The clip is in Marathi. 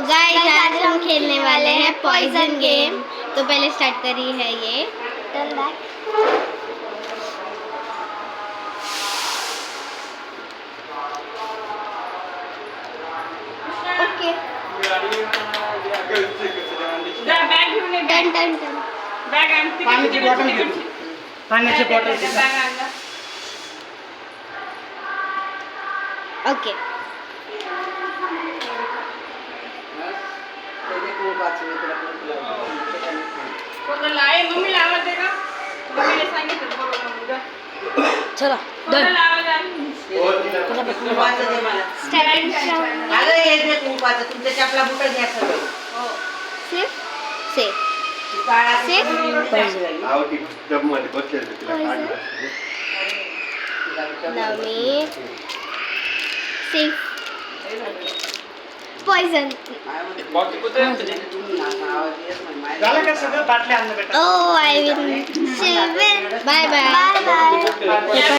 तो गाइस आज हम खेलने वाले हैं पॉइजन गेम। तो पहले स्टार्ट करी है ये turn back. Okay turn turn turn पाण्याची बॉटल घे. पाण्याची बॉटल घे. ओके चला डन स्टार्टिंग तुमच्या चपला बुट घ्या सगळं. सिर्फ से नवनी सेफ पॉइजन झालं का सगळं? बाटल्या आणलं बेटा. Oh I will bye bye bye bye